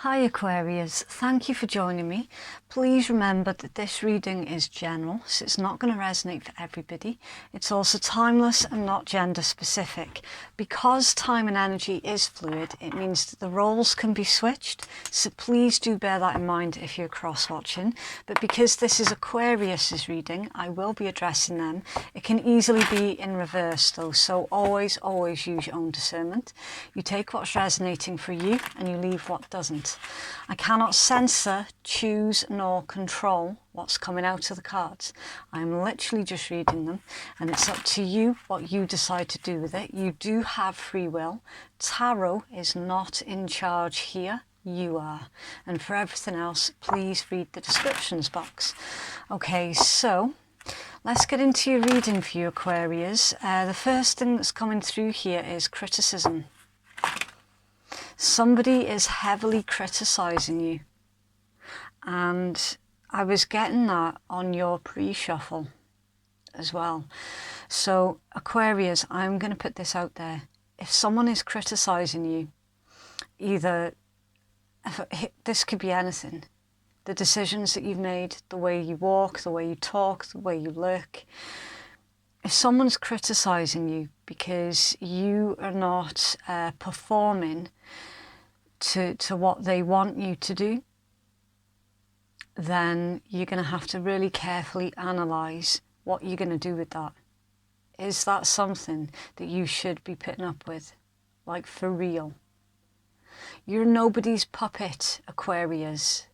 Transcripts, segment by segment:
Hi Aquarius, thank you for joining me. Please remember that this reading is general, so it's not going to resonate for everybody. It's also timeless and not gender specific. Because time and energy is fluid, it means that the roles can be switched, so please do bear that in mind if you're cross-watching. But because this is Aquarius's reading, I will be addressing them. It can easily be in reverse though, so always use your own discernment. You take what's resonating for you and you leave what doesn't. I cannot censor, choose nor control what's coming out of the cards. I'm literally just reading them and it's up to you what you decide to do with it. You do have free will. Tarot is not in charge here. You are. And for everything else, please read the descriptions box. Okay, so let's get into your reading for you Aquarius. The first thing that's coming through here is criticism. Somebody is heavily criticizing you, and I was getting that on your pre-shuffle as well. So Aquarius, I'm going to put this out there. If someone is criticizing you, this could be anything, the decisions that you've made, the way you walk, the way you talk, the way you look. If someone's criticizing you because you are not performing to what they want you to do, then you're going to have to really carefully analyse what you're going to do with that. Is that something that you should be putting up with? Like for real? You're nobody's puppet, Aquarius.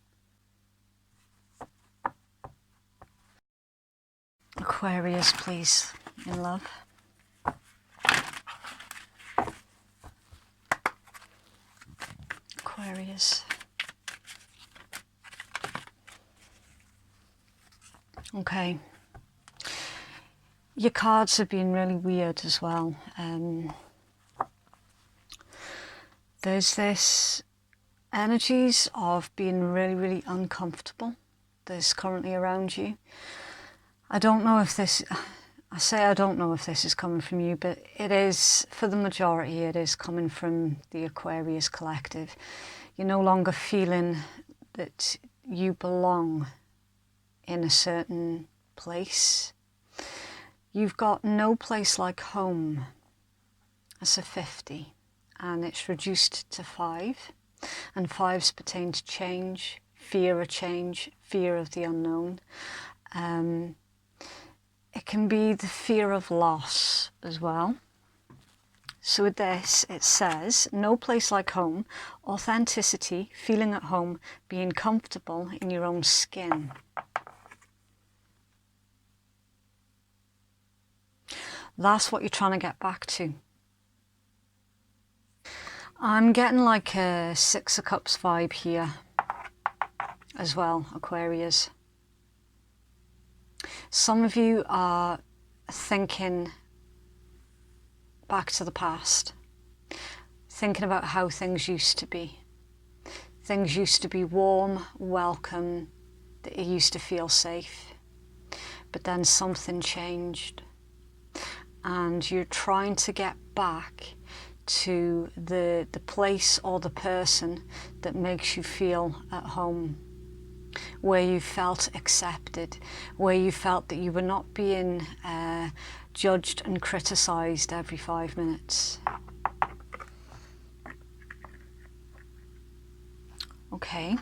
Aquarius, please, in love. Aquarius. Okay. Your cards have been really weird as well. There's this energies of being really uncomfortable that's currently around you. I don't know if this, I don't know if this is coming from you, but it is, for the majority, it is coming from the Aquarius collective. You're no longer feeling that you belong in a certain place. You've got no place like home. That's a 50, and it's reduced to 5. And 5s pertain to change, fear of the unknown. It can be the fear of loss as well. So with this, it says, no place like home, authenticity, feeling at home, being comfortable in your own skin. That's what you're trying to get back to. I'm getting like a 6 of Cups vibe here as well, Aquarius. Some of you are thinking back to the past, thinking about how things used to be. Things used to be warm, welcome, that you used to feel safe. But then something changed. And you're trying to get back to the place or the person that makes you feel at home, where you felt accepted, where you felt that you were not being judged and criticised every 5 minutes. Okay.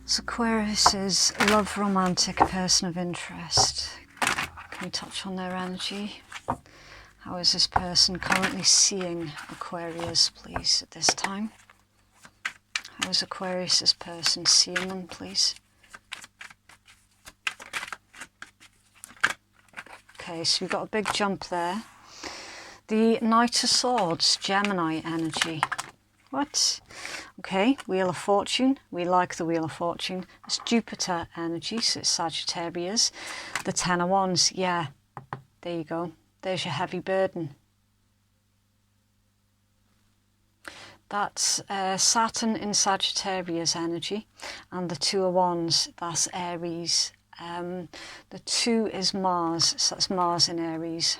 So Aquarius is love, romantic, person of interest. Can we touch on their energy? How is this person currently seeing Aquarius, please, at this time? How is Aquarius' person seeing them, please? Okay, so we've got a big jump there. The Knight of Swords, Gemini energy. What? Okay, Wheel of Fortune. We like the Wheel of Fortune. It's Jupiter energy, so it's Sagittarius. The 10 of Wands, yeah, there you go. There's your heavy burden. That's Saturn in Sagittarius energy, and the 2 of Wands, that's Aries. The 2 is Mars, so that's Mars in Aries.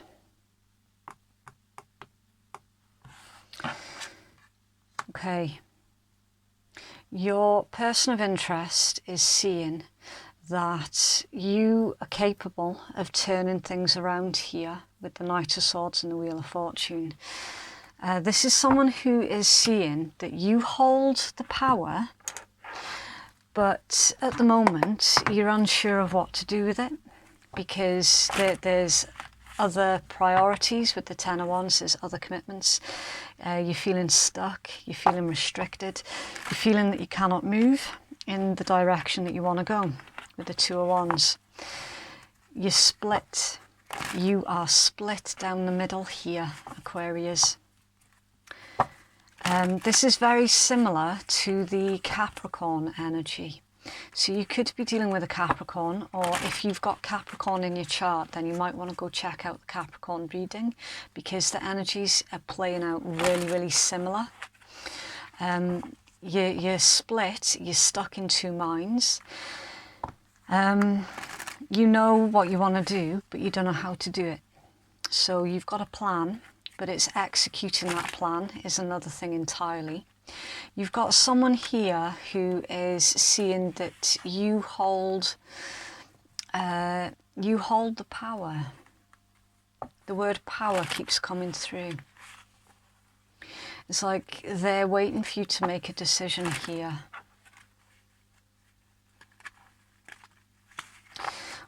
Okay. Your person of interest is seeing that you are capable of turning things around here with the Knight of Swords and the Wheel of Fortune. This is someone who is seeing that you hold the power, but at the moment you're unsure of what to do with it, because there's other priorities with the Ten of Wands, there's other commitments. You're feeling stuck, you're feeling restricted, you're feeling that you cannot move in the direction that you want to go with the Two of Wands. You're split. You are split down the middle here, Aquarius. This is very similar to the Capricorn energy. So you could be dealing with a Capricorn, or if you've got Capricorn in your chart, then you might want to go check out the Capricorn reading, because the energies are playing out really, really similar. You're split, you're stuck in two minds. You know what you want to do, but you don't know how to do it. So you've got a plan, but it's executing that plan is another thing entirely. You've got someone here who is seeing that you hold the power. The word power keeps coming through. It's like they're waiting for you to make a decision here.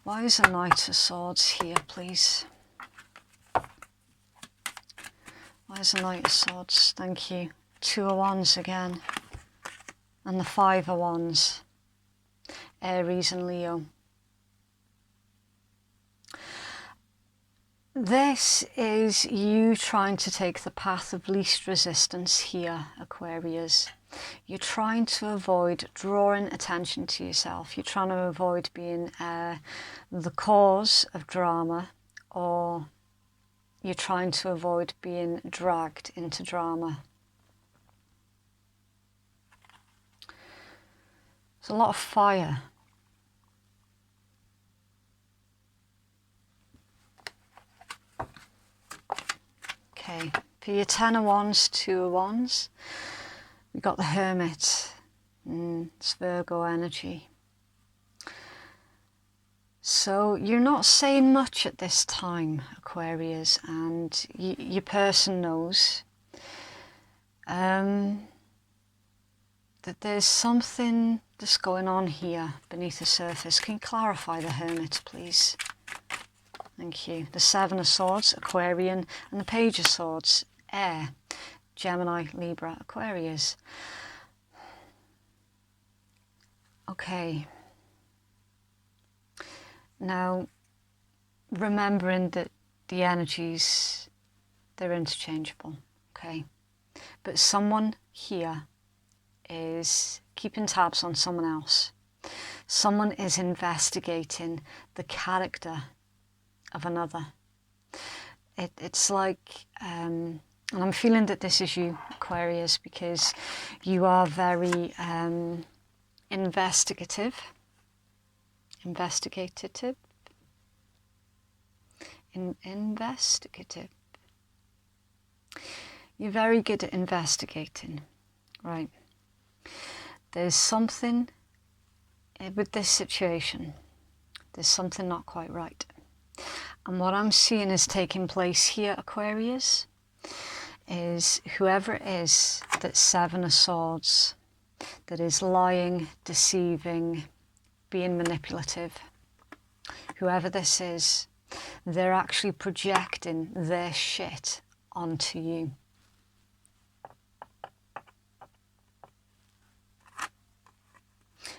Why is a Knight of Swords here, please? Why is a Knight of Swords? Thank you. Two of Wands again. And the Five of Wands. Aries and Leo. This is you trying to take the path of least resistance here, Aquarius. You're trying to avoid drawing attention to yourself. You're trying to avoid being the cause of drama, or you're trying to avoid being dragged into drama. There's a lot of fire. Okay, for your Ten of Wands, Two of Wands, we've got the Hermit. It's Virgo energy. So you're not saying much at this time, Aquarius, and your person knows that there's something that's going on here beneath the surface. Can you clarify the Hermit, please? Thank you. The Seven of Swords, Aquarian, and the Page of Swords, Air, Gemini, Libra, Aquarius. Okay. Now, remembering that the energies, they're interchangeable, okay? But someone here is keeping tabs on someone else. Someone is investigating the character of another. It's like, and I'm feeling that this is you, Aquarius, because you are very investigative. Investigative. You're very good at investigating, right? There's something with this situation. There's something not quite right. And what I'm seeing is taking place here, Aquarius, is whoever it is that's Seven of Swords, that is lying, deceiving, being manipulative, whoever this is, they're actually projecting their shit onto you.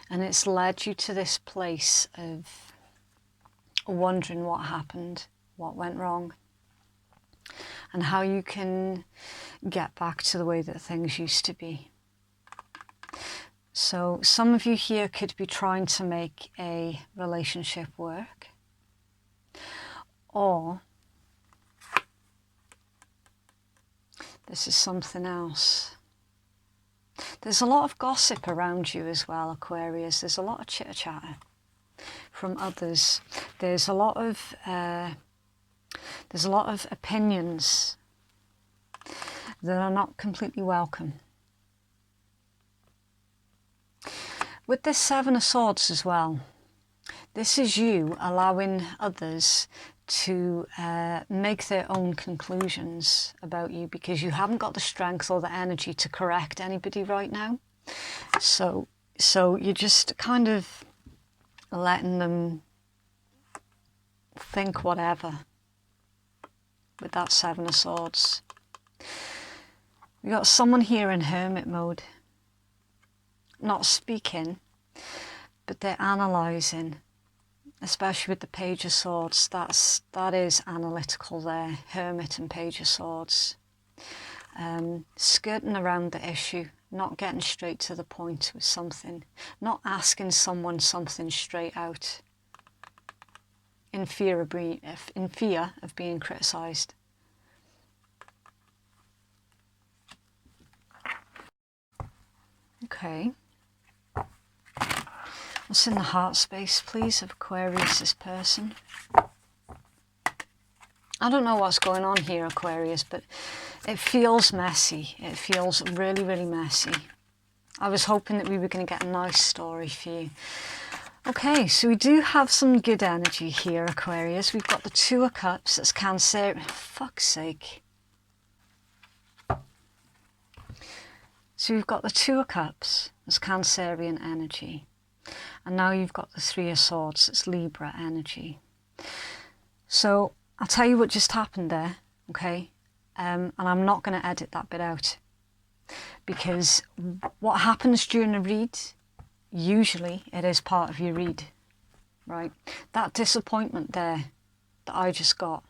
And it's led you to this place of wondering what happened, what went wrong, and how you can get back to the way that things used to be. So some of you here could be trying to make a relationship work, or this is something else. There's a lot of gossip around you as well, Aquarius. There's a lot of chitter-chatter from others. There's a lot of opinions that are not completely welcome. With this Seven of Swords as well, this is you allowing others to make their own conclusions about you because you haven't got the strength or the energy to correct anybody right now. So you're just kind of letting them think whatever with that Seven of Swords. We got someone here in hermit mode, not speaking, but they're analysing, especially with the Page of Swords. That is analytical there, Hermit and Page of Swords. Skirting around the issue, not getting straight to the point with something, not asking someone something straight out, in fear of being criticised. Okay. What's in the heart space, please, of Aquarius, this person? I don't know what's going on here, Aquarius, but it feels messy. It feels really, really messy. I was hoping that we were going to get a nice story for you. Okay, so we do have some good energy here, Aquarius. We've got the Two of Cups. That's Cancer. Fuck's sake. So we've got the Two of Cups. That's Cancerian energy. And now you've got the Three of Swords. It's Libra energy. So I'll tell you what just happened there, okay? And I'm not going to edit that bit out. Because what happens during a read, usually it is part of your read, right? That disappointment there that I just got,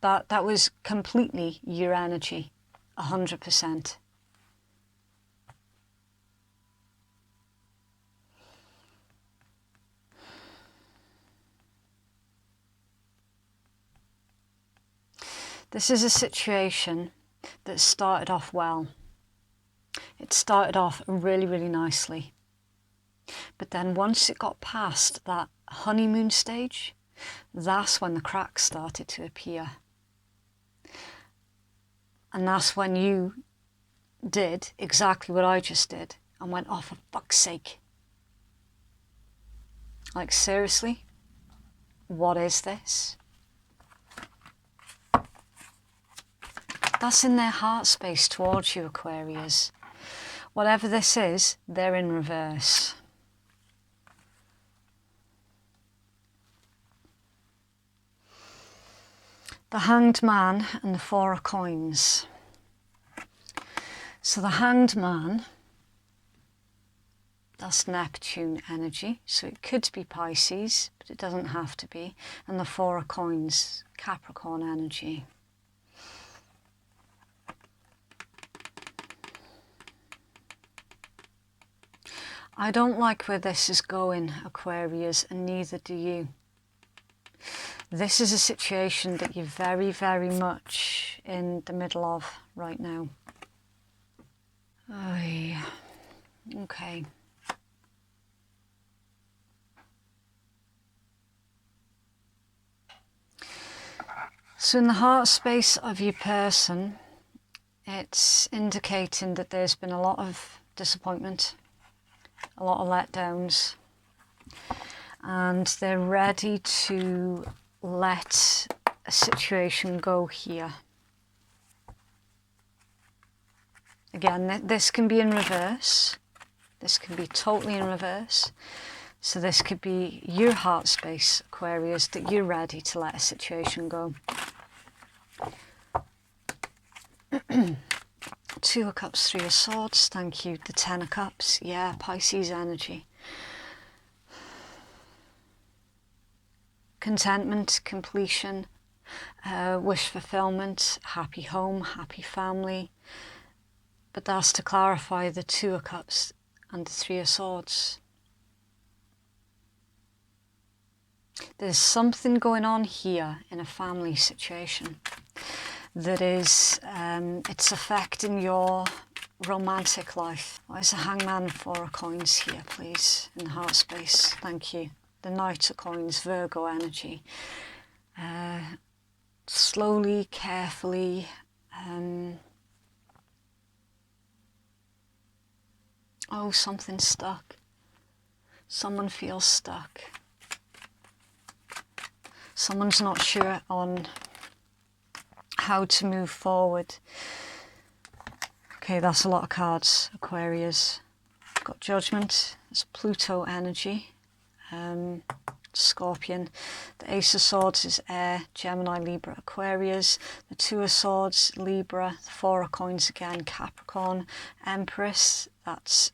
that was completely your energy, 100%. This is a situation that started off well. It started off really, really nicely. But then once it got past that honeymoon stage, that's when the cracks started to appear. And that's when you did exactly what I just did and went, oh, for fuck's sake. Like, seriously? What is this? That's in their heart space towards you, Aquarius. Whatever this is, they're in reverse. The Hanged Man and the Four of Coins. So the Hanged Man, that's Neptune energy. So it could be Pisces, but it doesn't have to be. And the Four of Coins, Capricorn energy. I don't like where this is going, Aquarius, and neither do you. This is a situation that you're very, very much in the middle of right now. Oh, yeah. Okay. So in the heart space of your person, it's indicating that there's been a lot of disappointment, a lot of letdowns, and they're ready to let a situation go here. Again, this can be in reverse. This can be totally in reverse. So this could be your heart space, Aquarius, that you're ready to let a situation go. Two of Cups, Three of Swords, thank you. The Ten of Cups, yeah, Pisces energy. Contentment, completion, wish fulfillment, happy home, happy family. But that's to clarify the Two of Cups and the Three of Swords. There's something going on here in a family situation that is, it's affecting your romantic life. Why is the Hangman Four of Coins here, please, in the heart space? Thank you. The Knight of Coins, Virgo energy. Slowly, carefully, Oh, something's stuck. Someone feels stuck. Someone's not sure on how to move forward. Okay, that's a lot of cards, Aquarius. Got Judgment, there's Pluto energy, Scorpion. The Ace of Swords is Air, Gemini, Libra, Aquarius. The Two of Swords, Libra. The Four of Coins again, Capricorn. Empress, that's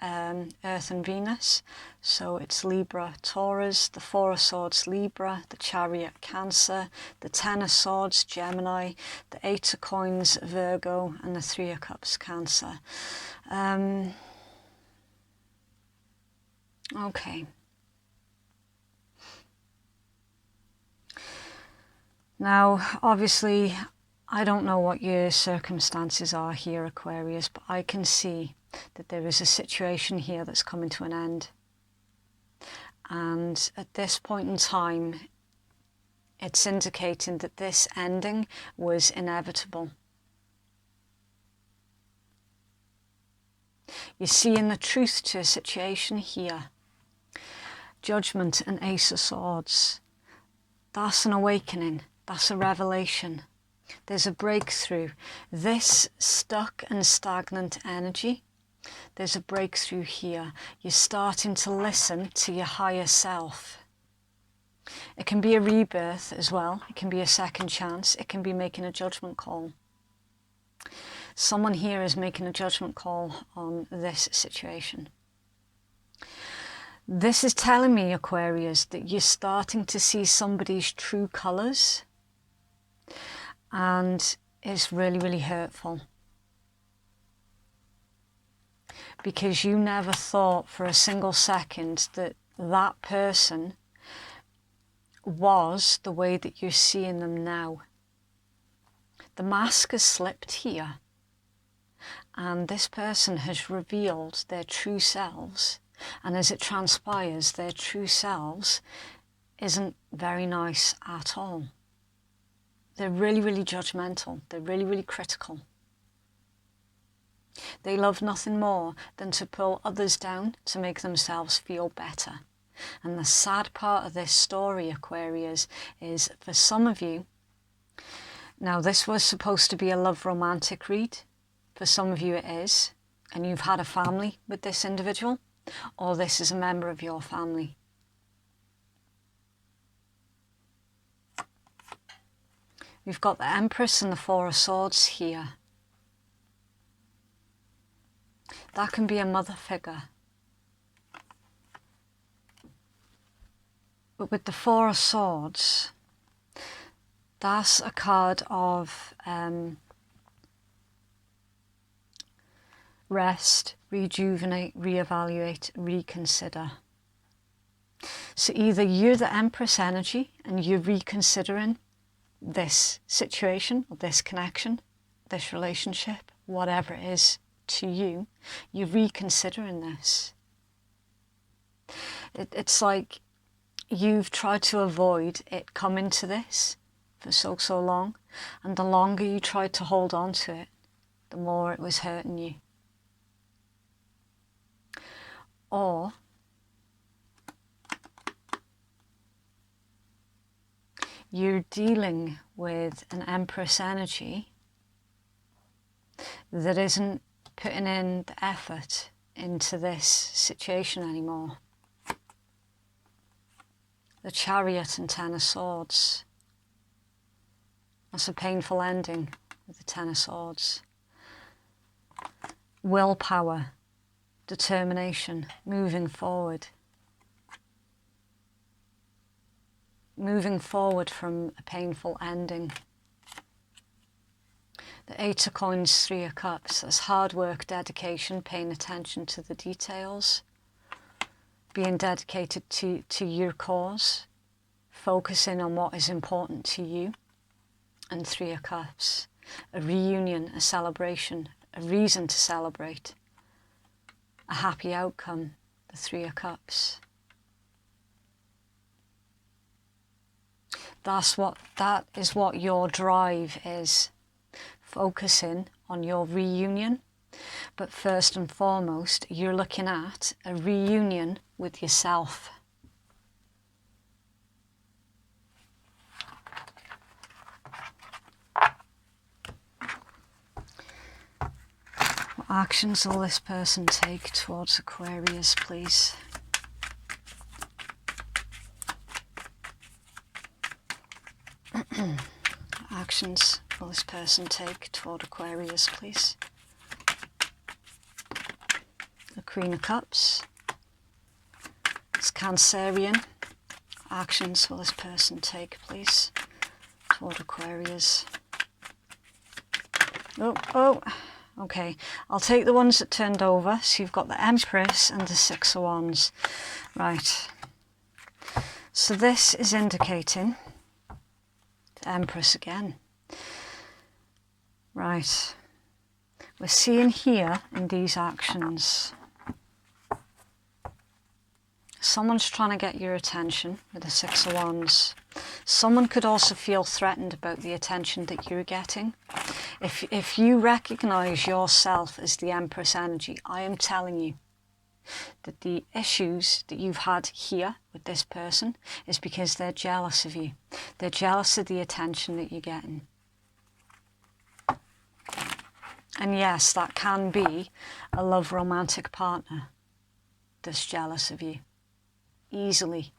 Earth and Venus, so it's Libra, Taurus. The Four of Swords, Libra. The Chariot, Cancer. The Ten of Swords, Gemini. The Eight of Coins, Virgo. And the Three of Cups, Cancer. Okay. Now, obviously, I don't know what your circumstances are here, Aquarius, but I can see that there is a situation here that's coming to an end. And at this point in time, it's indicating that this ending was inevitable. You're seeing the truth to a situation here. Judgment and Ace of Swords. That's an awakening. That's a revelation. There's a breakthrough. This stuck and stagnant energy, there's a breakthrough here. You're starting to listen to your higher self. It can be a rebirth as well. It can be a second chance. It can be making a judgment call. Someone here is making a judgment call on this situation. This is telling me, Aquarius, that you're starting to see somebody's true colours, and it's really, really hurtful. Because you never thought for a single second that that person was the way that you're seeing them now. The mask has slipped here, and this person has revealed their true selves, and as it transpires, their true selves isn't very nice at all. They're really, really judgmental. They're really, really critical. They love nothing more than to pull others down to make themselves feel better. And the sad part of this story, Aquarius, is for some of you, now this was supposed to be a love romantic read. For some of you it is, and you've had a family with this individual, or this is a member of your family. We've got the Empress and the Four of Swords here. That can be a mother figure. But with the Four of Swords, that's a card of rest, rejuvenate, reevaluate, reconsider. So either you're the Empress energy and you're reconsidering this situation, or this connection, this relationship, whatever it is to you, you're reconsidering this. It's like you've tried to avoid it coming to this for so long, and the longer you tried to hold on to it, the more it was hurting you. Or you're dealing with an Empress energy that isn't putting in the effort into this situation anymore. The Chariot and Ten of Swords. That's a painful ending with the Ten of Swords. Willpower, determination, moving forward. Moving forward from a painful ending. The Eight of Coins, Three of Cups. That's hard work, dedication, paying attention to the details. Being dedicated to your cause. Focusing on what is important to you. And Three of Cups. A reunion, a celebration, a reason to celebrate. A happy outcome, the Three of Cups. That is what your drive is. Focusing on your reunion But first and foremost, you're looking at a reunion with yourself. What actions will this person take towards Aquarius, please? What actions will this person take toward Aquarius, please? The Queen of Cups. It's Cancerian. What actions will this person take, please, toward Aquarius? Okay, I'll take the ones that turned over. So you've got the Empress and the Six of Wands. Right. So this is indicating the Empress again. Right. We're seeing here in these actions, someone's trying to get your attention with the Six of Wands. Someone could also feel threatened about the attention that you're getting. If you recognize yourself as the Empress energy, I am telling you that the issues that you've had here with this person is because they're jealous of you. They're jealous of the attention that you're getting. And yes, that can be a love romantic partner that's jealous of you. Easily.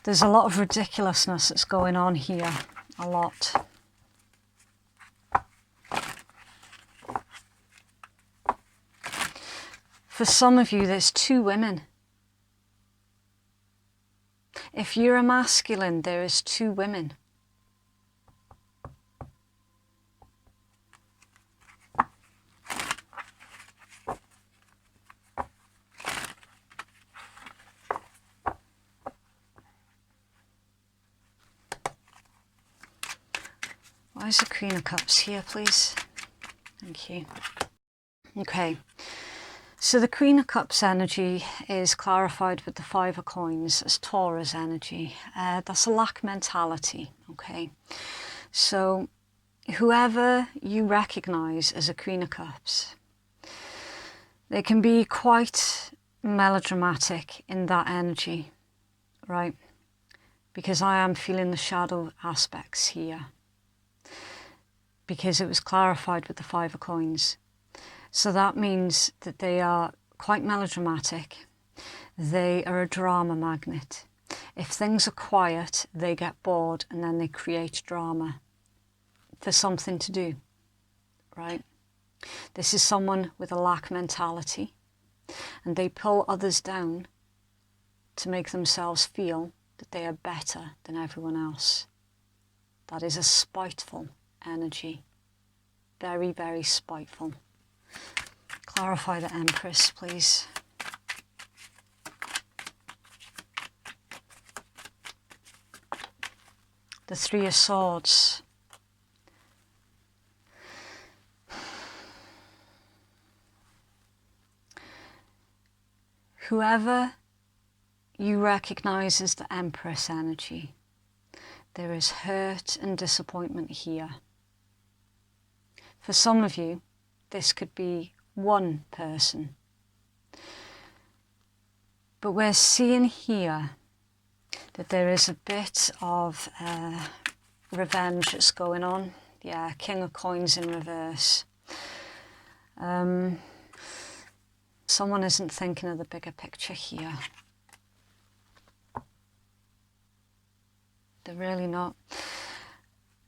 There's a lot of ridiculousness that's going on here. A lot. For some of you, there's two women. If you're a masculine, there is two women. Why is the Queen of Cups here, please? Thank you. Okay. So the Queen of Cups energy is clarified with the Five of Coins as Taurus energy. That's a lack mentality, okay? So whoever you recognise as a Queen of Cups, they can be quite melodramatic in that energy, right? Because I am feeling the shadow aspects here. Because it was clarified with the Five of Coins. So that means that they are quite melodramatic. They are a drama magnet. If things are quiet, they get bored and then they create drama for something to do, right? This is someone with a lack mentality, and they pull others down to make themselves feel that they are better than everyone else. That is a spiteful energy. Very, very spiteful. Clarify the Empress, please. The Three of Swords. Whoever you recognise as the Empress energy, there is hurt and disappointment here. For some of you, this could be one person. But we're seeing here that there is a bit of revenge that's going on. Yeah, King of Coins in reverse. Someone isn't thinking of the bigger picture here. They're really not.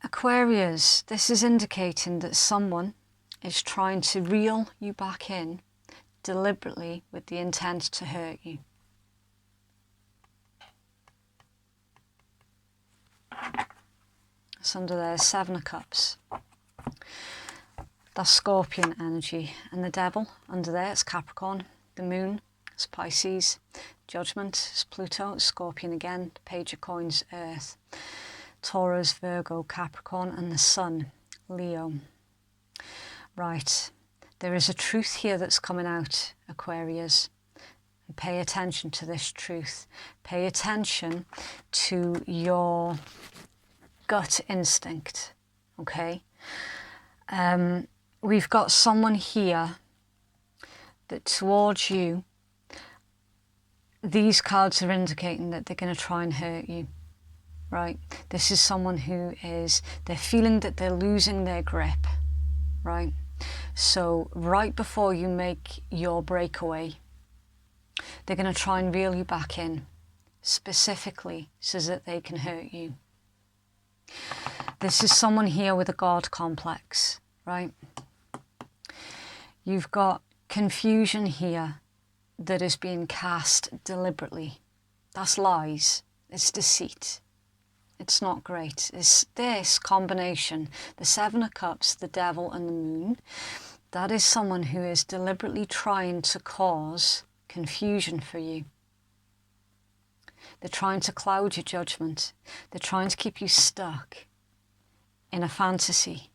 Aquarius, this is indicating that someone is trying to reel you back in deliberately with the intent to hurt you. It's under there, Seven of Cups. That's Scorpion energy. And the Devil, under there, it's Capricorn. The Moon, it's Pisces. Judgment, it's Pluto. It's Scorpion again. Page of Coins, Earth. Taurus, Virgo, Capricorn. And the Sun, Leo. Right. There is a truth here that's coming out, Aquarius. Pay attention to this truth. Pay attention to your gut instinct, okay? We've got someone here that towards you, these cards are indicating that they're going to try and hurt you, right? This is someone who is, they're feeling that they're losing their grip, right? So right before you make your breakaway, they're going to try and reel you back in, specifically so that they can hurt you. This is someone here with a God complex, right? You've got confusion here that is being cast deliberately. That's lies. It's deceit. It's not great. It's this combination, the Seven of Cups, the Devil and the Moon. That is someone who is deliberately trying to cause confusion for you. They're trying to cloud your judgment. They're trying to keep you stuck in a fantasy.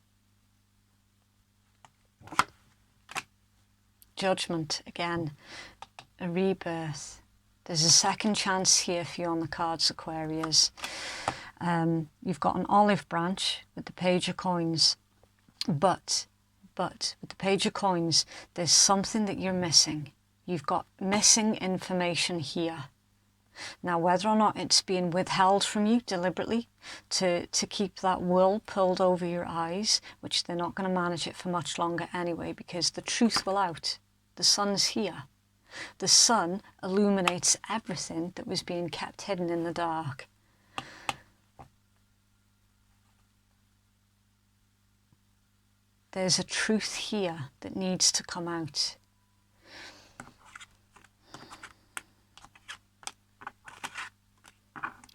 Judgment, again, a rebirth. There's a second chance here for you on the cards, Aquarius. You've got an olive branch with the Page of Coins, but with the Page of Coins, there's something that you're missing. You've got missing information here. Now, whether or not it's being withheld from you deliberately to keep that wool pulled over your eyes, which they're not going to manage it for much longer anyway, because the truth will out. The sun's here. The sun illuminates everything that was being kept hidden in the dark. There's a truth here that needs to come out.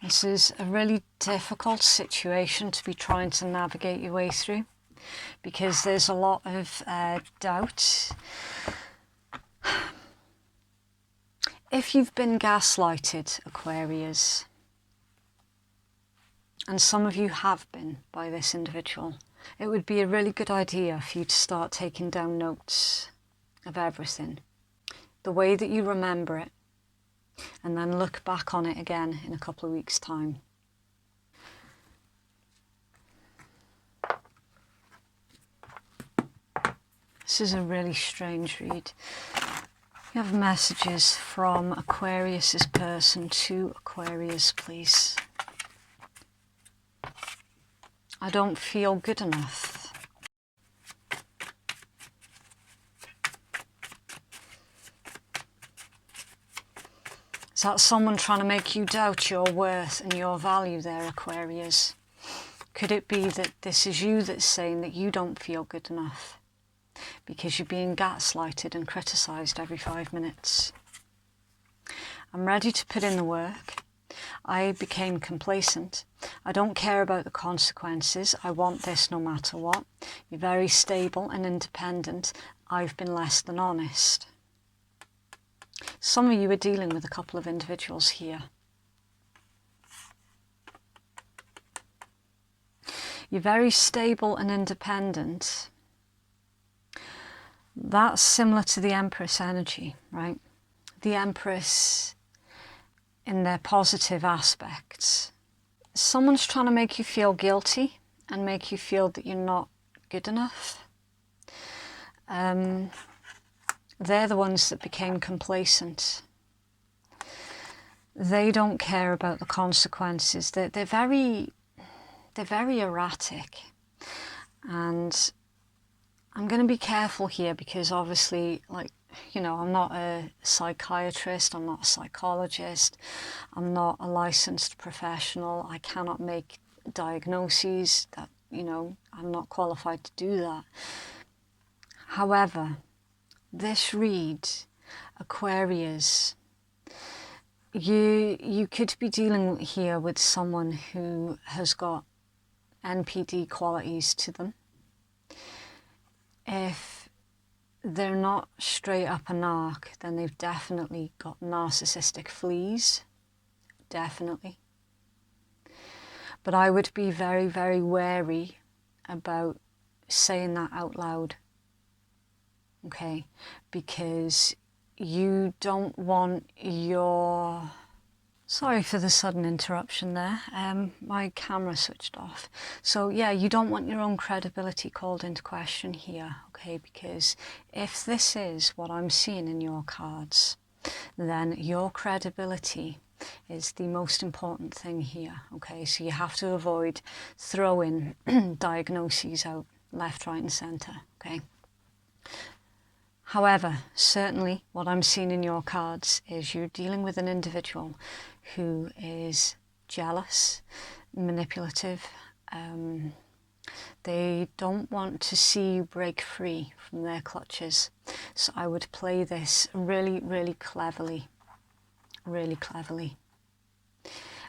This is a really difficult situation to be trying to navigate your way through, because there's a lot of doubt. If you've been gaslighted, Aquarius, and some of you have been by this individual, it would be a really good idea for you to start taking down notes of everything, the way that you remember it, and then look back on it again in a couple of weeks' time. This is a really strange read. You have messages from Aquarius's person to Aquarius, please. I don't feel good enough. Is that someone trying to make you doubt your worth and your value there, Aquarius? Could it be that this is you that's saying that you don't feel good enough because you're being gaslighted and criticised every 5 minutes? I'm ready to put in the work. I became complacent. I don't care about the consequences. I want this no matter what. You're very stable and independent. I've been less than honest. Some of you are dealing with a couple of individuals here. You're very stable and independent. That's similar to the Empress energy, right? The Empress in their positive aspects. Someone's trying to make you feel guilty and make you feel that you're not good enough. They're the ones that became complacent. They don't care about the consequences. They're very erratic. And I'm going to be careful here because obviously, like, you know, I'm not a psychiatrist, I'm not a psychologist, I'm not a licensed professional. I cannot make diagnoses that, you know, I'm not qualified to do that. However, this read, Aquarius, you could be dealing here with someone who has got NPD qualities to them. If they're not straight up a narc, then they've definitely got narcissistic fleas, definitely. But I would be very, very wary about saying that out loud, okay? Because you don't want your... Sorry for the sudden interruption there. My camera switched off. So yeah, you don't want your own credibility called into question here, okay? Because if this is what I'm seeing in your cards, then your credibility is the most important thing here, okay? So you have to avoid throwing diagnoses out left, right and centre, okay? However, certainly what I'm seeing in your cards is you're dealing with an individual who is jealous, manipulative. They don't want to see you break free from their clutches. So I would play this really, really cleverly. Really cleverly.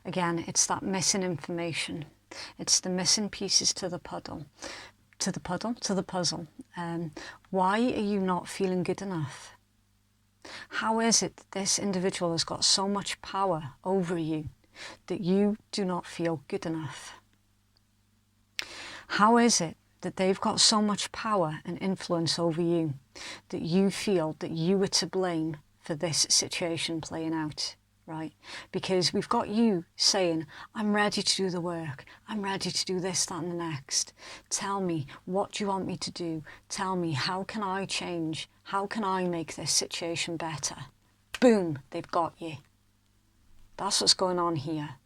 Again, it's that missing information. It's the missing pieces to the puzzle. Why are you not feeling good enough? How is it that this individual has got so much power over you that you do not feel good enough? How is it that they've got so much power and influence over you that you feel that you were to blame for this situation playing out? Right? Because we've got you saying, I'm ready to do the work. I'm ready to do this, that and the next. Tell me, what do you want me to do? Tell me, how can I change? How can I make this situation better? Boom, they've got you. That's what's going on here.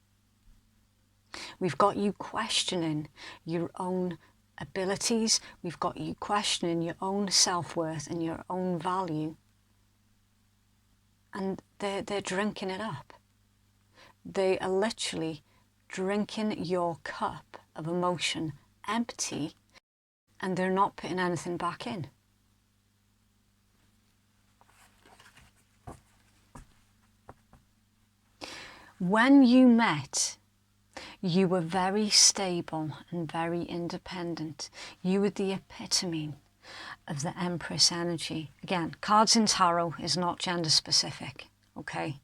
We've got you questioning your own abilities. We've got you questioning your own self-worth and your own value. And they're drinking it up. They are literally drinking your cup of emotion empty, and they're not putting anything back in. When you met, you were very stable and very independent. You were the epitome of the Empress energy. Again, cards in tarot is not gender specific, okay?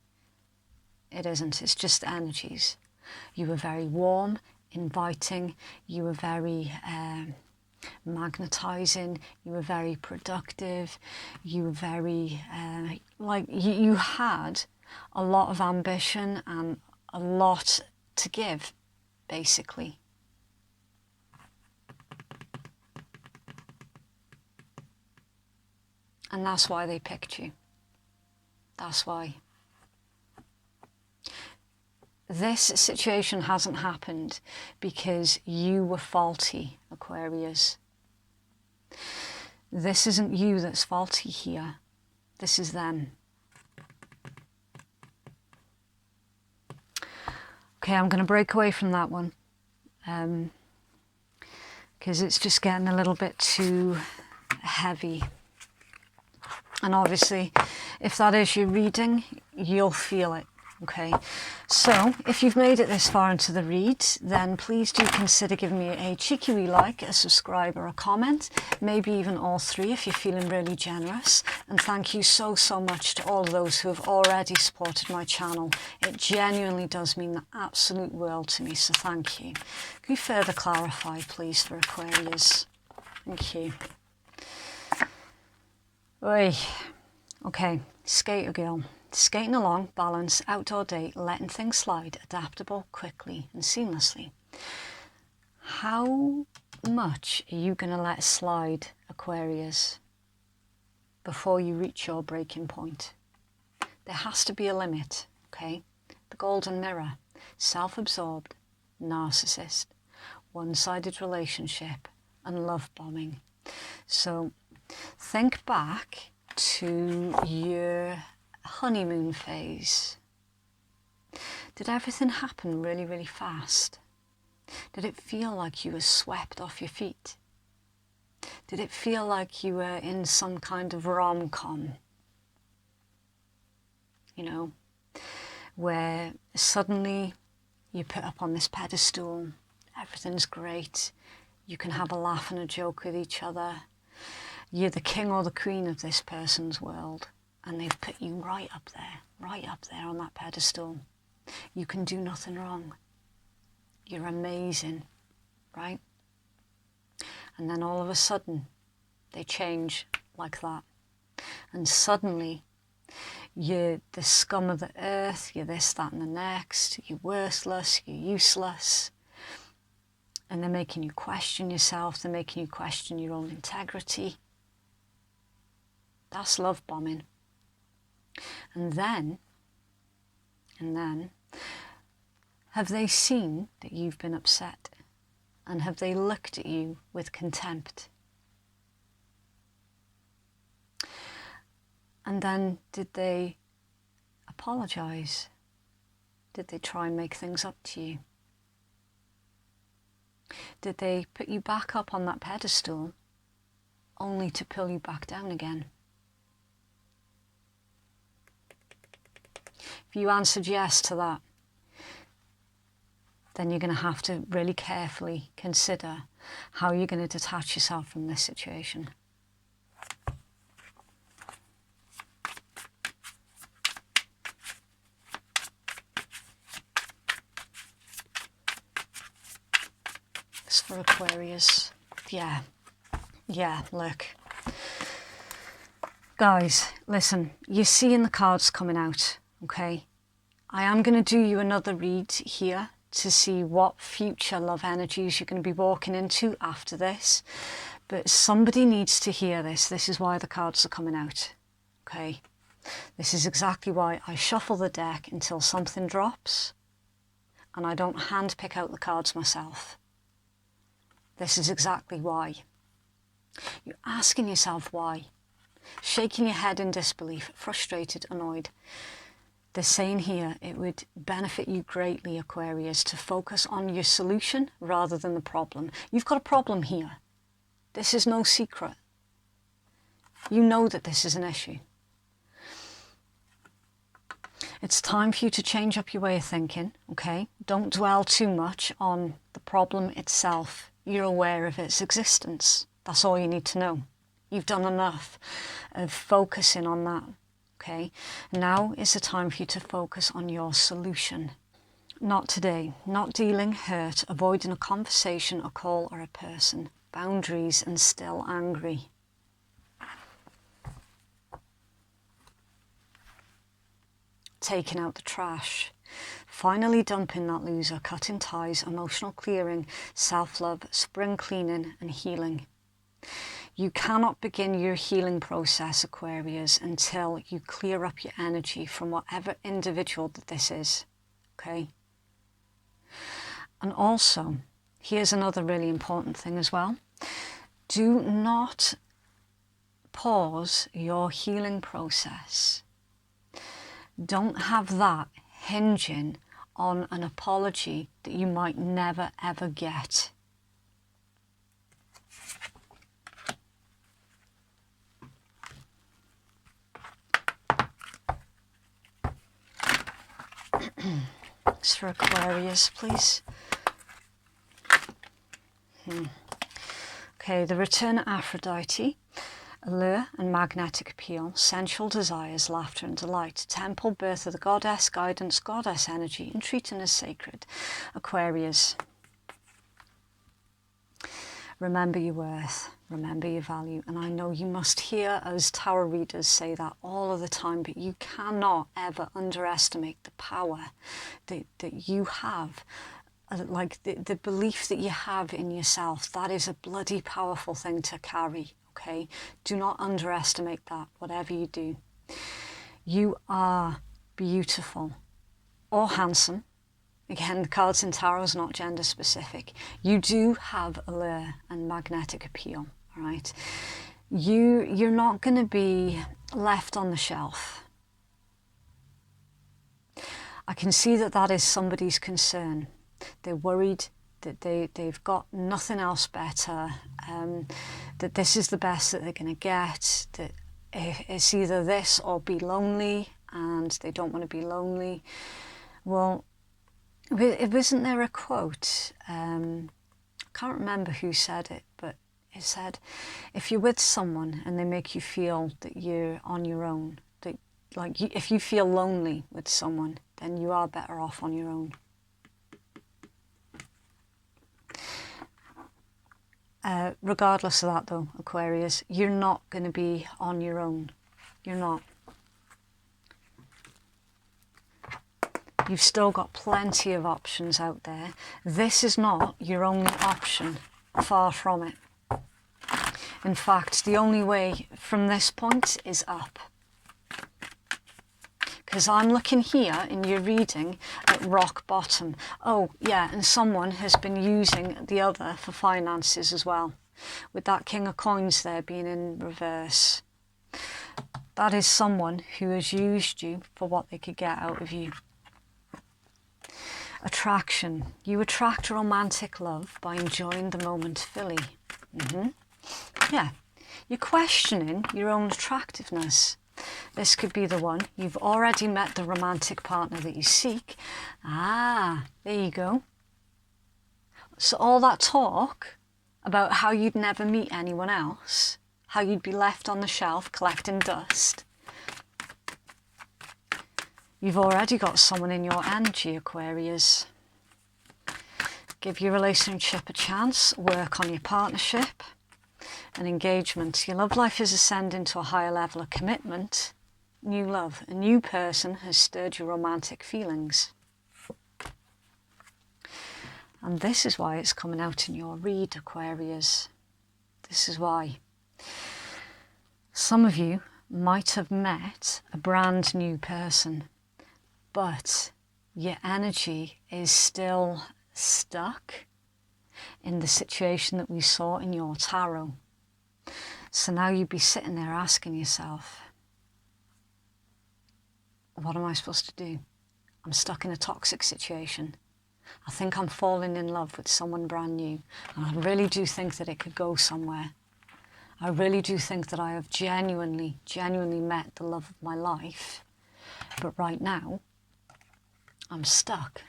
It isn't, it's just energies. You were very warm, inviting, you were very magnetizing, you were very productive, you were very, you had a lot of ambition and a lot to give, basically. And that's why they picked you. That's why. This situation hasn't happened because you were faulty, Aquarius. This isn't you that's faulty here. This is them. Okay, I'm going to break away from that one. Because it's just getting a little bit too heavy. And obviously, if that is your reading, you'll feel it, okay? So, if you've made it this far into the read, then please do consider giving me a cheeky wee like, a subscribe or a comment, maybe even all three if you're feeling really generous. And thank you so, so much to all of those who have already supported my channel. It genuinely does mean the absolute world to me, so thank you. Can you further clarify, please, for Aquarius? Thank you. Oi. Okay, skater girl. Skating along, balance, outdoor date, letting things slide, adaptable, quickly and seamlessly. How much are you going to let slide, Aquarius, before you reach your breaking point? There has to be a limit, okay? The golden mirror, self-absorbed, narcissist, one-sided relationship and love bombing. So think back to your honeymoon phase. Did everything happen really, really fast? Did it feel like you were swept off your feet? Did it feel like you were in some kind of rom-com? You know, where suddenly you're put up on this pedestal, everything's great, you can have a laugh and a joke with each other. You're the king or the queen of this person's world, and they've put you right up there on that pedestal. You can do nothing wrong. You're amazing, right? And then all of a sudden, they change like that. And suddenly, You're the scum of the earth, you're this, that and the next, you're worthless, you're useless. And they're making you question yourself, they're making you question your own integrity. That's love bombing. And then, have they seen that you've been upset? And have they looked at you with contempt? And then did they apologise? Did they try and make things up to you? Did they put you back up on that pedestal only to pull you back down again? If you answered yes to that, then you're going to have to really carefully consider how you're going to detach yourself from this situation. It's for Aquarius. Yeah, look. Guys, listen, you're seeing the cards coming out, okay? I am going to do you another read here to see what future love energies you're going to be walking into after this. But somebody needs to hear this. This is why the cards are coming out, okay? This is exactly why I shuffle the deck until something drops and I don't hand pick out the cards myself. This is exactly why. You're asking yourself why. Shaking your head in disbelief, frustrated, annoyed. They're saying here it would benefit you greatly, Aquarius, to focus on your solution rather than the problem. You've got a problem here. This is no secret. You know that this is an issue. It's time for you to change up your way of thinking, okay? Don't dwell too much on the problem itself. You're aware of its existence. That's all you need to know. You've done enough of focusing on that, okay? Now is the time for you to focus on your solution. Not today. Not dealing, hurt, avoiding a conversation, a call or a person. Boundaries and still angry. Taking out the trash. Finally dumping that loser, cutting ties, emotional clearing, self-love, spring cleaning and healing. You cannot begin your healing process, Aquarius, until you clear up your energy from whatever individual that this is, okay? And also, here's another really important thing as well. Do not pause your healing process. Don't have that hinging on an apology that you might never ever get. It's for Aquarius, please. Okay, the return of Aphrodite. Allure and magnetic appeal, sensual desires, laughter and delight, temple, birth of the goddess, guidance, goddess energy, and treating as sacred. Aquarius, remember your worth, remember your value, and I know you must hear us tarot readers say that all of the time, but you cannot ever underestimate the power that you have. Like the belief that you have in yourself, that is a bloody powerful thing to carry. Okay, do not underestimate that, whatever you do. You are beautiful or handsome. Again, the cards in tarot is not gender specific. You do have allure and magnetic appeal, all right? You're not going to be left on the shelf. I can see that that is somebody's concern. They're worried that they've got nothing else better, that this is the best that they're going to get, that it's either this or be lonely, and they don't want to be lonely. Well, wasn't there a quote? I can't remember who said it, but it said, if you're with someone and they make you feel that you're on your own, that if you feel lonely with someone, then you are better off on your own. Regardless of that though, Aquarius, you're not going to be on your own. You're not. You've still got plenty of options out there. This is not your only option, far from it. In fact, the only way from this point is up. Because I'm looking here in your reading at rock bottom. Oh, yeah, and someone has been using the other for finances as well, with that King of Coins there being in reverse. That is someone who has used you for what they could get out of you. Attraction. You attract romantic love by enjoying the moment fully. Yeah, you're questioning your own attractiveness. This could be the one. You've already met the romantic partner that you seek. Ah, there you go. So all that talk about how you'd never meet anyone else, how you'd be left on the shelf collecting dust. You've already got someone in your energy, Aquarius. Give your relationship a chance, work on your partnership and engagement. Your love life is ascending to a higher level of commitment. New love. A new person has stirred your romantic feelings. And this is why it's coming out in your read, Aquarius. This is why. Some of you might have met a brand new person, but your energy is still stuck in the situation that we saw in your tarot. So now you'd be sitting there asking yourself, what am I supposed to do? I'm stuck in a toxic situation. I think I'm falling in love with someone brand new, and I really do think that it could go somewhere. I really do think that I have genuinely met the love of my life, but right now I'm stuck.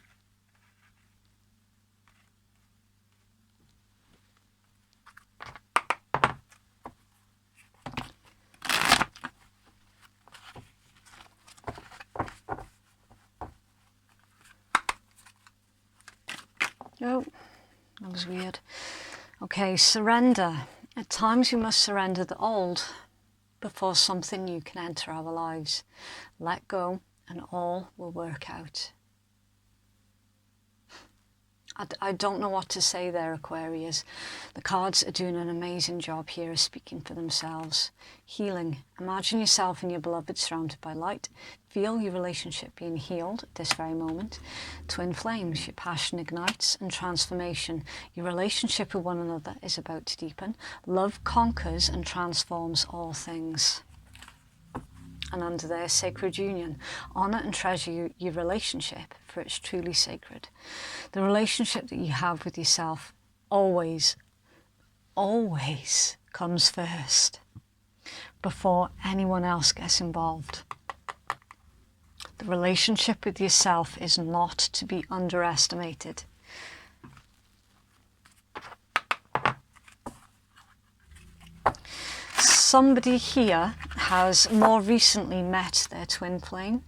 Oh, that was weird. Okay, surrender. At times we must surrender the old before something new can enter our lives. Let go and all will work out. I don't know what to say there, Aquarius. The cards are doing an amazing job here of speaking for themselves. Healing. Imagine yourself and your beloved surrounded by light. Feel your relationship being healed at this very moment. Twin flames. Your passion ignites and transformation. Your relationship with one another is about to deepen. Love conquers and transforms all things. And under their sacred union, honour and treasure your relationship, for it's truly sacred. The relationship that you have with yourself always comes first, before anyone else gets involved. The relationship with yourself is not to be underestimated. Somebody here has more recently met their twin flame,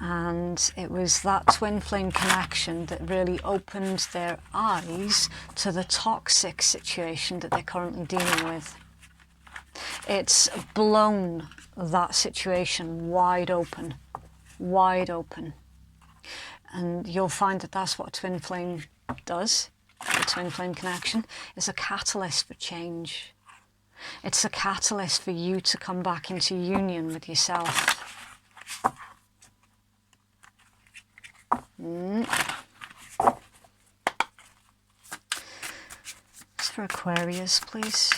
and it was that twin flame connection that really opened their eyes to the toxic situation that they're currently dealing with. It's blown that situation wide open, and you'll find that that's what a twin flame does. The twin flame connection is a catalyst for change. It's a catalyst for you to come back into union with yourself. It's for Aquarius, please.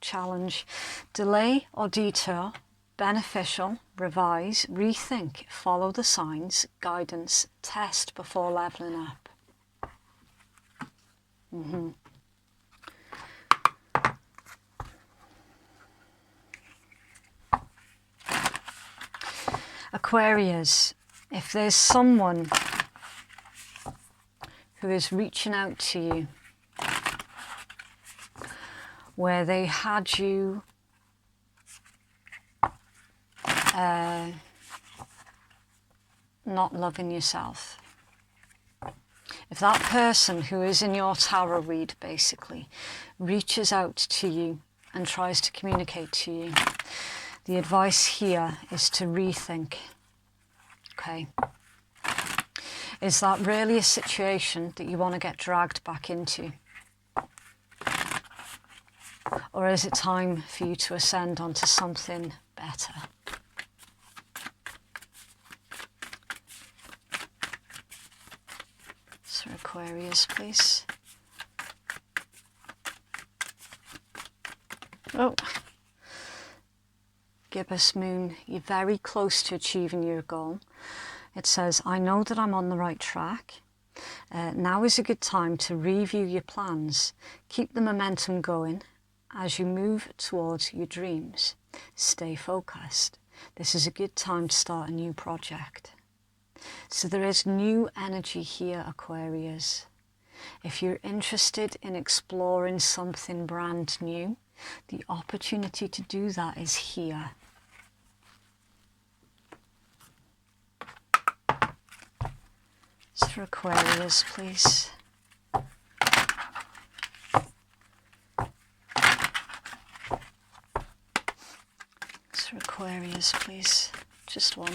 Challenge. Delay or detour. Beneficial. Revise. Rethink. Follow the signs. Guidance. Test before leveling up. Aquarius, if there's someone who is reaching out to you where they had you not loving yourself, if that person who is in your tarot read basically reaches out to you and tries to communicate to you, The advice here is to rethink. Okay. Is that really a situation that you want to get dragged back into? Or is it time for you to ascend onto something better? So Aquarius, please. Oh. Gibbous Moon, you're very close to achieving your goal. It says, I know that I'm on the right track. Now is a good time to review your plans. Keep the momentum going as you move towards your dreams. Stay focused. This is a good time to start a new project. So there is new energy here, Aquarius. If you're interested in exploring something brand new, the opportunity to do that is here. So for Aquarius, please. So Aquarius, please. Just one.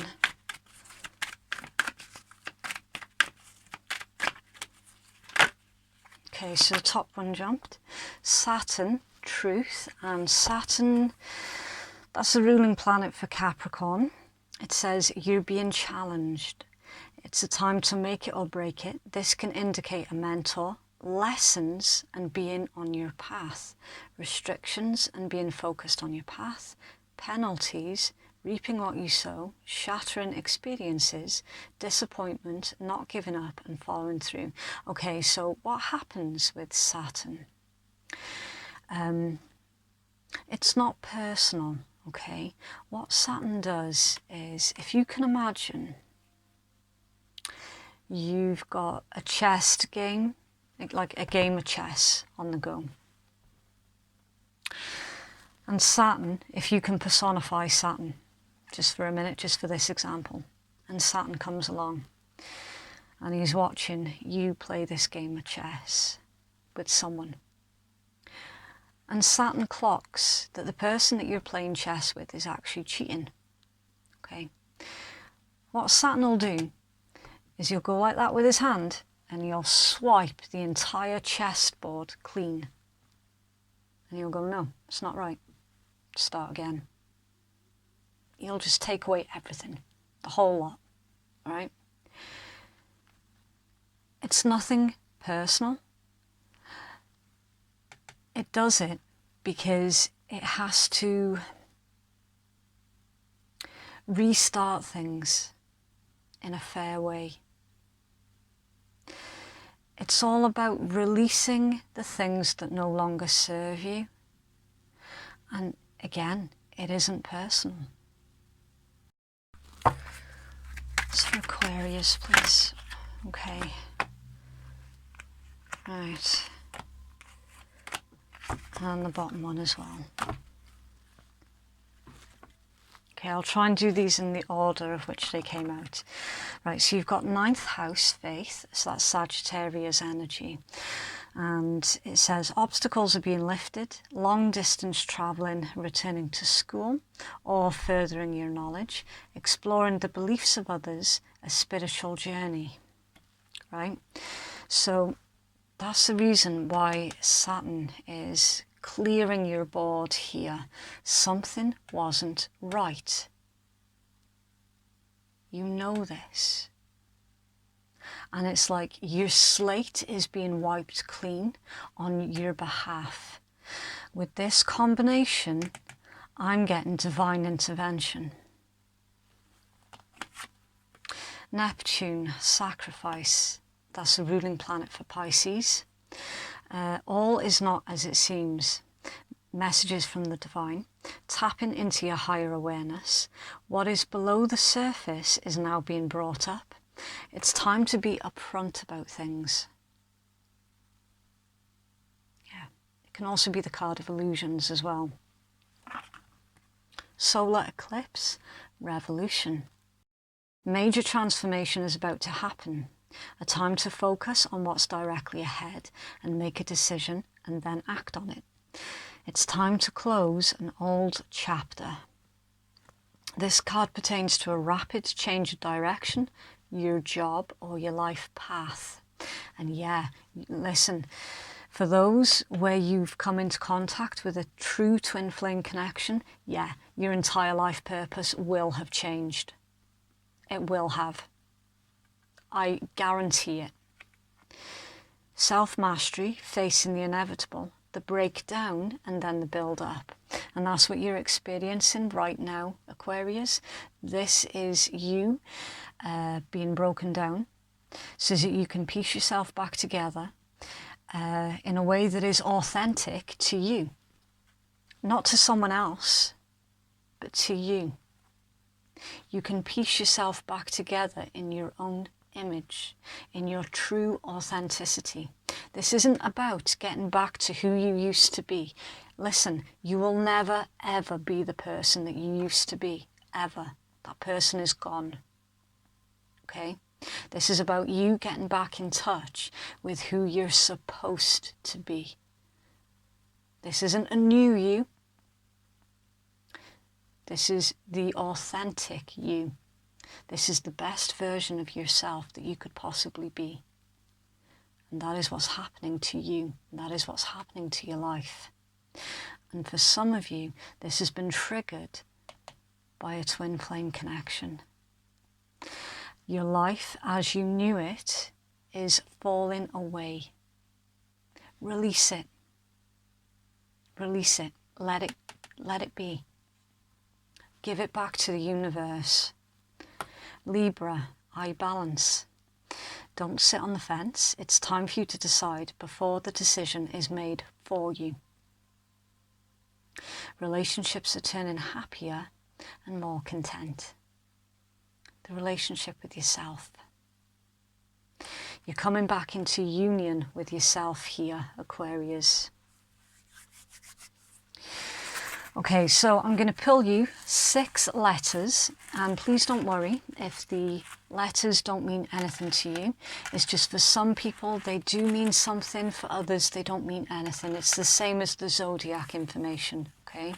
Okay, so the top one jumped. Saturn, truth, and Saturn, that's the ruling planet for Capricorn. It says you're being challenged. It's a time to make it or break it. This can indicate a mentor, lessons and being on your path, restrictions and being focused on your path, penalties, reaping what you sow, shattering experiences, disappointment, not giving up and following through. Okay, so what happens with Saturn? It's not personal, okay? What Saturn does is, if you can imagine, you've got a chess game, like a game of chess on the go. And Saturn, if you can personify Saturn, just for a minute, just for this example, and Saturn comes along and he's watching you play this game of chess with someone. And Saturn clocks that the person that you're playing chess with is actually cheating, okay? What Saturn will do is he'll go like that with his hand and he'll swipe the entire chessboard clean. And he'll go, no, it's not right. Start again. He'll just take away everything, the whole lot, right? It's nothing personal. It does it because it has to restart things in a fair way. It's all about releasing the things that no longer serve you. And again, it isn't personal. So for Aquarius, please. Okay. Right. And the bottom one as well. Okay, I'll try and do these in the order of which they came out. Right, so you've got 9th house, faith, so that's Sagittarius energy. And it says obstacles are being lifted, long distance travelling, returning to school, or furthering your knowledge, exploring the beliefs of others, a spiritual journey, right? So that's the reason why Saturn is clearing your board here. Something wasn't right. You know this. And it's like your slate is being wiped clean on your behalf. With this combination, I'm getting divine intervention. Neptune, sacrifice. That's the ruling planet for Pisces. All is not as it seems. Messages from the divine. Tapping into your higher awareness. What is below the surface is now being brought up. It's time to be upfront about things. Yeah, it can also be the card of illusions as well. Solar eclipse, revolution. Major transformation is about to happen. A time to focus on what's directly ahead and make a decision and then act on it. It's time to close an old chapter. This card pertains to a rapid change of direction, your job or your life path. And yeah, listen, for those where you've come into contact with a true twin flame connection, yeah, your entire life purpose will have changed. It will have. I guarantee it. Self-mastery, facing the inevitable, the breakdown and then the build-up. And that's what you're experiencing right now, Aquarius. This is you being broken down so that you can piece yourself back together in a way that is authentic to you. Not to someone else, but to you. You can piece yourself back together in your own image, in your true authenticity. This isn't about getting back to who you used to be. Listen, you will never ever be the person that you used to be, ever. That person is gone. Okay? This is about you getting back in touch with who you're supposed to be. This isn't a new you. This is the authentic you. This is the best version of yourself that you could possibly be. And that is what's happening to you. That is what's happening to your life. And for some of you, this has been triggered by a twin flame connection. Your life as you knew it is falling away. Release it. Release it. Let it be. Give it back to the universe. Libra, I balance. Don't sit on the fence. It's time for you to decide before the decision is made for you. Relationships are turning happier and more content. The relationship with yourself. You're coming back into union with yourself here, Aquarius. Okay, so I'm going to pull you 6 letters, and please don't worry if the letters don't mean anything to you. It's just for some people they do mean something, for others they don't mean anything. It's the same as the zodiac information, okay?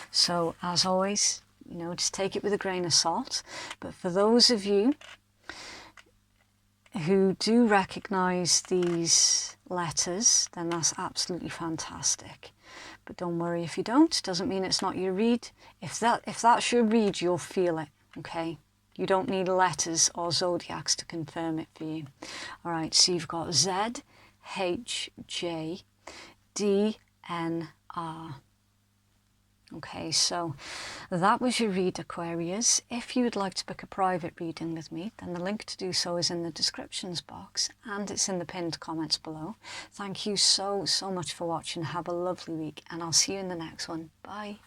So as always, you know, just take it with a grain of salt. But for those of you who do recognize these letters, then that's absolutely fantastic. But don't worry if you don't. Doesn't mean it's not your read. If that's your read, you'll feel it, okay? You don't need letters or zodiacs to confirm it for you. All right, so you've got Z, H, J, D, N, R. Okay, so that was your read, Aquarius. If you would like to book a private reading with me, then the link to do so is in the descriptions box and it's in the pinned comments below. Thank you so much for watching. Have a lovely week and I'll see you in the next one. Bye.